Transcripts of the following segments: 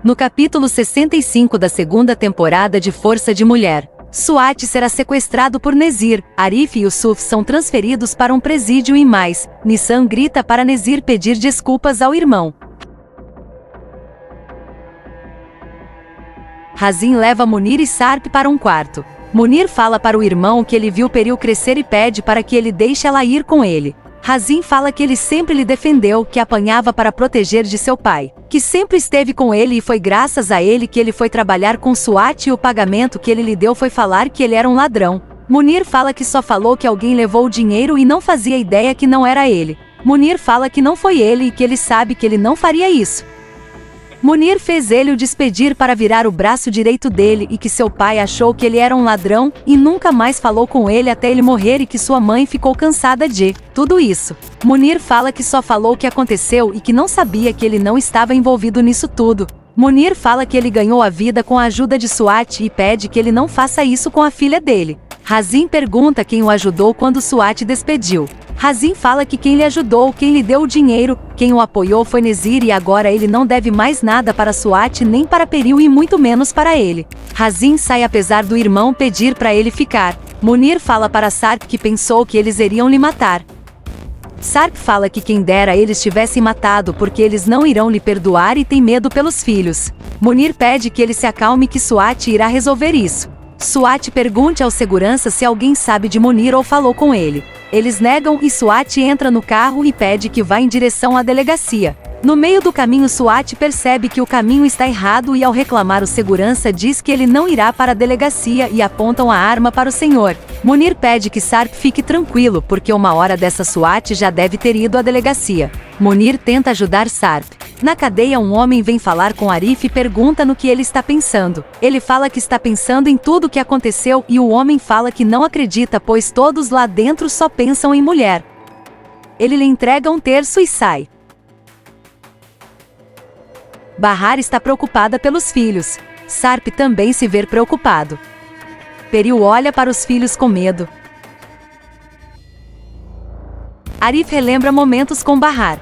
No capítulo 65 da segunda temporada de Força de Mulher, Swati será sequestrado por Nezir, Arif e Yusuf são transferidos para um presídio e mais, Nissan grita para Nezir pedir desculpas ao irmão. Razin leva Munir e Sarp para um quarto. Munir fala para o irmão que ele viu Peril crescer e pede para que ele deixe ela ir com ele. Razin fala que ele sempre lhe defendeu, que apanhava para proteger de seu pai, que sempre esteve com ele e foi graças a ele que ele foi trabalhar com Swati e o pagamento que ele lhe deu foi falar que ele era um ladrão. Munir fala que só falou que alguém levou o dinheiro e não fazia ideia que não era ele. Munir fala que não foi ele e que ele sabe que ele não faria isso. Munir fez ele o despedir para virar o braço direito dele e que seu pai achou que ele era um ladrão e nunca mais falou com ele até ele morrer e que sua mãe ficou cansada de tudo isso. Munir fala que só falou o que aconteceu e que não sabia que ele não estava envolvido nisso tudo. Munir fala que ele ganhou a vida com a ajuda de Swati e pede que ele não faça isso com a filha dele. Razin pergunta quem o ajudou quando Swati despediu. Razin fala que quem lhe ajudou, quem lhe deu o dinheiro, quem o apoiou foi Nezir e agora ele não deve mais nada para Swati nem para Peril e muito menos para ele. Razin sai apesar do irmão pedir para ele ficar. Munir fala para Sarp que pensou que eles iriam lhe matar. Sarp fala que quem dera eles tivessem matado porque eles não irão lhe perdoar e tem medo pelos filhos. Munir pede que ele se acalme que Swati irá resolver isso. Swati pergunta ao segurança se alguém sabe de Munir ou falou com ele. Eles negam e Swati entra no carro e pede que vá em direção à delegacia. No meio do caminho Swati percebe que o caminho está errado e ao reclamar o segurança diz que ele não irá para a delegacia e apontam a arma para o senhor. Munir pede que Sarp fique tranquilo porque uma hora dessa Swati já deve ter ido à delegacia. Munir tenta ajudar Sarp. Na cadeia um homem vem falar com Arif e pergunta no que ele está pensando. Ele fala que está pensando em tudo o que aconteceu e o homem fala que não acredita pois todos lá dentro só pensam em mulher. Ele lhe entrega um terço e sai. Bahar está preocupada pelos filhos. Sarp também se vê preocupado. Peril olha para os filhos com medo. Arif relembra momentos com Bahar.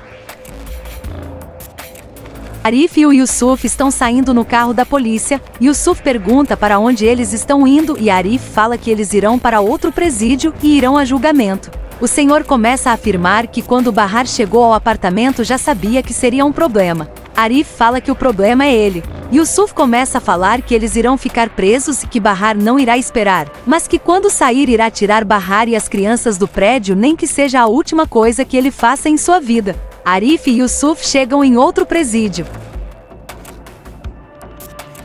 Arif e o Yusuf estão saindo no carro da polícia. Yusuf pergunta para onde eles estão indo e Arif fala que eles irão para outro presídio e irão a julgamento. O senhor começa a afirmar que quando Bahar chegou ao apartamento já sabia que seria um problema. Arif fala que o problema é ele. Yusuf começa a falar que eles irão ficar presos e que Bahar não irá esperar, mas que quando sair irá tirar Bahar e as crianças do prédio nem que seja a última coisa que ele faça em sua vida. Arif e Yusuf chegam em outro presídio.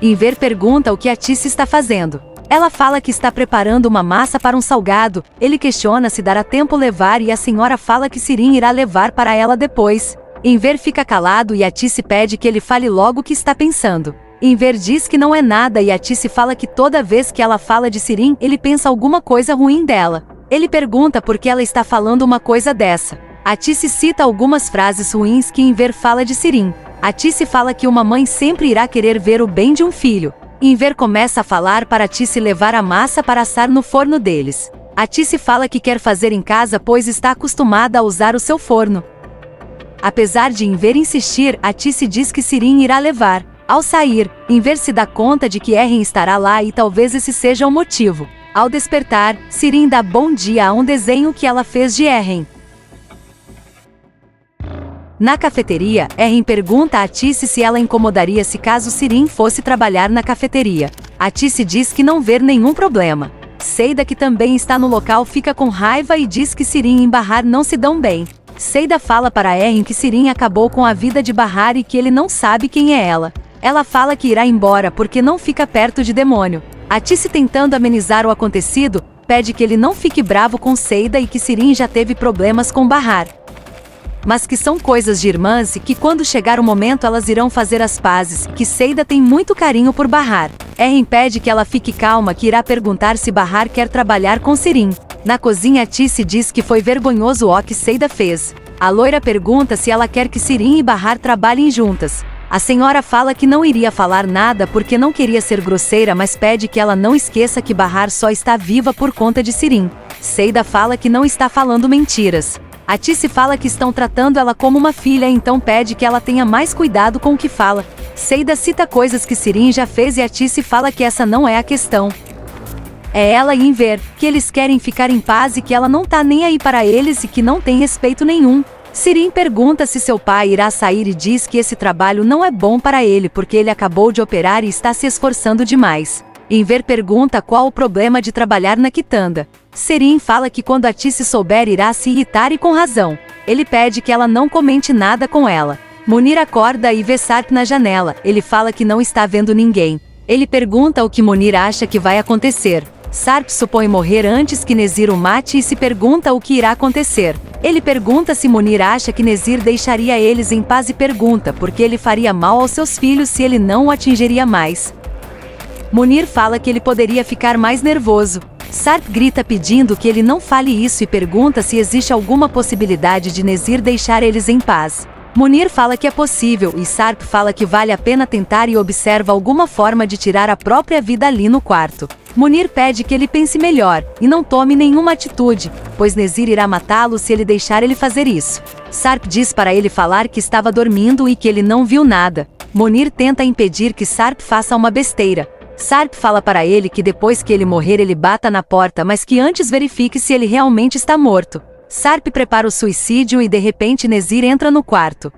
Enver pergunta o que a Tice está fazendo. Ela fala que está preparando uma massa para um salgado. Ele questiona se dará tempo levar e a senhora fala que Sirin irá levar para ela depois. Enver fica calado e a Tice pede que ele fale logo o que está pensando. Enver diz que não é nada e a Tice fala que toda vez que ela fala de Sirin ele pensa alguma coisa ruim dela. Ele pergunta por que ela está falando uma coisa dessa. A Tice cita algumas frases ruins que Enver fala de Sirin. A Tice fala que uma mãe sempre irá querer ver o bem de um filho. Enver começa a falar para a Tice levar a massa para assar no forno deles. A Tice fala que quer fazer em casa pois está acostumada a usar o seu forno. Apesar de Enver insistir, a Tice diz que Sirin irá levar. Ao sair, Enver se dá conta de que Eren estará lá e talvez esse seja o motivo. Ao despertar, Sirin dá bom dia a um desenho que ela fez de Eren. Na cafeteria, Eren pergunta a Tice se ela incomodaria-se caso Sirin fosse trabalhar na cafeteria. A Tice diz que não vê nenhum problema. Seida, que também está no local, fica com raiva e diz que Sirin e Bahar não se dão bem. Seida fala para Eren que Sirin acabou com a vida de Bahar e que ele não sabe quem é ela. Ela fala que irá embora porque não fica perto de demônio. A Tice, tentando amenizar o acontecido, pede que ele não fique bravo com Seida e que Sirin já teve problemas com Bahar, mas que são coisas de irmãs e que quando chegar o momento elas irão fazer as pazes, que Seida tem muito carinho por Bahar. Eren pede que ela fique calma que irá perguntar se Bahar quer trabalhar com Sirin. Na cozinha Tice diz que foi vergonhoso o que Seida fez. A loira pergunta se ela quer que Sirin e Bahar trabalhem juntas. A senhora fala que não iria falar nada porque não queria ser grosseira, mas pede que ela não esqueça que Bahar só está viva por conta de Sirin. Seida fala que não está falando mentiras. A Tice fala que estão tratando ela como uma filha, então pede que ela tenha mais cuidado com o que fala. Seida cita coisas que Sirim já fez e Atice fala que essa não é a questão. É ela e Inver, que eles querem ficar em paz e que ela não tá nem aí para eles e que não tem respeito nenhum. Sirim pergunta se seu pai irá sair e diz que esse trabalho não é bom para ele porque ele acabou de operar e está se esforçando demais. Inver pergunta qual o problema de trabalhar na quitanda. Sirim fala que quando Atice souber irá se irritar e com razão. Ele pede que ela não comente nada com ela. Munir acorda e vê Sarp na janela. Ele fala que não está vendo ninguém. Ele pergunta o que Munir acha que vai acontecer. Sarp supõe morrer antes que Nezir o mate e se pergunta o que irá acontecer. Ele pergunta se Munir acha que Nezir deixaria eles em paz e pergunta porque ele faria mal aos seus filhos se ele não o atingiria mais. Munir fala que ele poderia ficar mais nervoso. Sarp grita pedindo que ele não fale isso e pergunta se existe alguma possibilidade de Nezir deixar eles em paz. Munir fala que é possível e Sarp fala que vale a pena tentar e observa alguma forma de tirar a própria vida ali no quarto. Munir pede que ele pense melhor e não tome nenhuma atitude, pois Nezir irá matá-lo se ele deixar ele fazer isso. Sarp diz para ele falar que estava dormindo e que ele não viu nada. Munir tenta impedir que Sarp faça uma besteira. Sarp fala para ele que depois que ele morrer ele bata na porta, mas que antes verifique se ele realmente está morto. Sarp prepara o suicídio e de repente Nezir entra no quarto.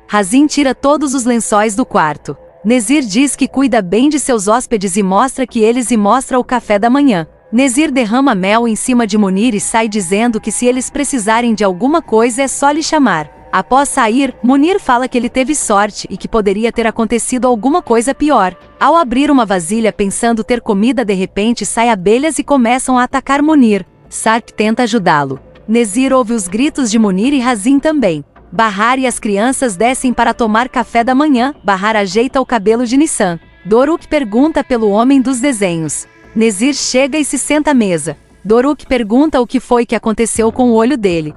Razin tira todos os lençóis do quarto. Nezir diz que cuida bem de seus hóspedes e mostra que eles e mostra o café da manhã. Nezir derrama mel em cima de Munir e sai dizendo que se eles precisarem de alguma coisa é só lhe chamar. Após sair, Munir fala que ele teve sorte e que poderia ter acontecido alguma coisa pior. Ao abrir uma vasilha pensando ter comida, de repente saem abelhas e começam a atacar Munir. Sarp tenta ajudá-lo. Nezir ouve os gritos de Munir e Razin também. Bahar e as crianças descem para tomar café da manhã. Bahar ajeita o cabelo de Nissan. Doruk pergunta pelo homem dos desenhos. Nezir chega e se senta à mesa. Doruk pergunta o que foi que aconteceu com o olho dele.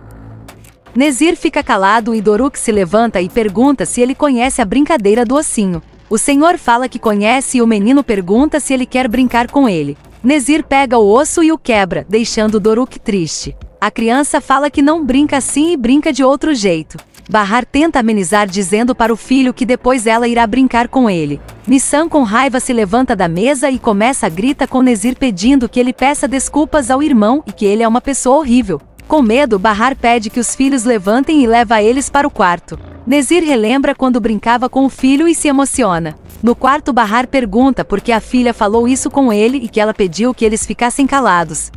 Nezir fica calado e Doruk se levanta e pergunta se ele conhece a brincadeira do ossinho. O senhor fala que conhece e o menino pergunta se ele quer brincar com ele. Nezir pega o osso e o quebra, deixando Doruk triste. A criança fala que não brinca assim e brinca de outro jeito. Bahar tenta amenizar dizendo para o filho que depois ela irá brincar com ele. Nissan com raiva se levanta da mesa e começa a gritar com Nezir pedindo que ele peça desculpas ao irmão e que ele é uma pessoa horrível. Com medo, Bahar pede que os filhos levantem e leva eles para o quarto. Nezir relembra quando brincava com o filho e se emociona. No quarto, Bahar pergunta por que a filha falou isso com ele e que ela pediu que eles ficassem calados.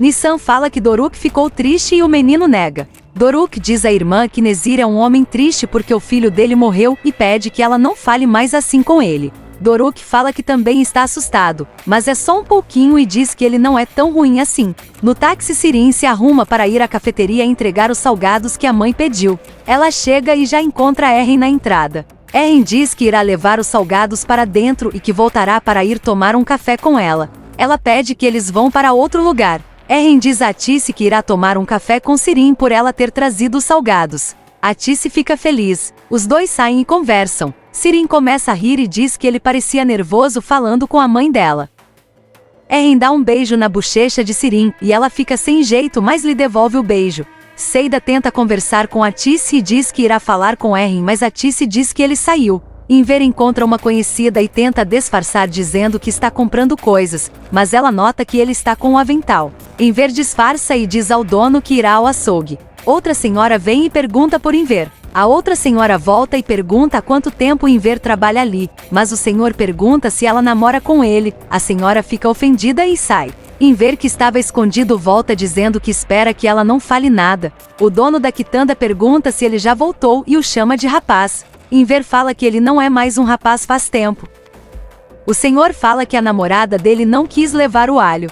Nissan fala que Doruk ficou triste e o menino nega. Doruk diz à irmã que Nezir é um homem triste porque o filho dele morreu e pede que ela não fale mais assim com ele. Doruk fala que também está assustado, mas é só um pouquinho e diz que ele não é tão ruim assim. No táxi, Sirim se arruma para ir à cafeteria entregar os salgados que a mãe pediu. Ela chega e já encontra Eren na entrada. Eren diz que irá levar os salgados para dentro e que voltará para ir tomar um café com ela. Ela pede que eles vão para outro lugar. Eren diz a Atice que irá tomar um café com Sirim por ela ter trazido os salgados. Atice fica feliz. Os dois saem e conversam. Sirim começa a rir e diz que ele parecia nervoso falando com a mãe dela. Eren dá um beijo na bochecha de Sirim e ela fica sem jeito, mas lhe devolve o beijo. Seida tenta conversar com Atice e diz que irá falar com Eren, mas Atice diz que ele saiu. Inver encontra uma conhecida e tenta disfarçar dizendo que está comprando coisas, mas ela nota que ele está com um avental. Inver disfarça e diz ao dono que irá ao açougue. Outra senhora vem e pergunta por Inver. A outra senhora volta e pergunta há quanto tempo Inver trabalha ali, mas o senhor pergunta se ela namora com ele. A senhora fica ofendida e sai. Inver, que estava escondido, volta dizendo que espera que ela não fale nada. O dono da quitanda pergunta se ele já voltou e o chama de rapaz. Inver fala que ele não é mais um rapaz faz tempo. O senhor fala que a namorada dele não quis levar o alho.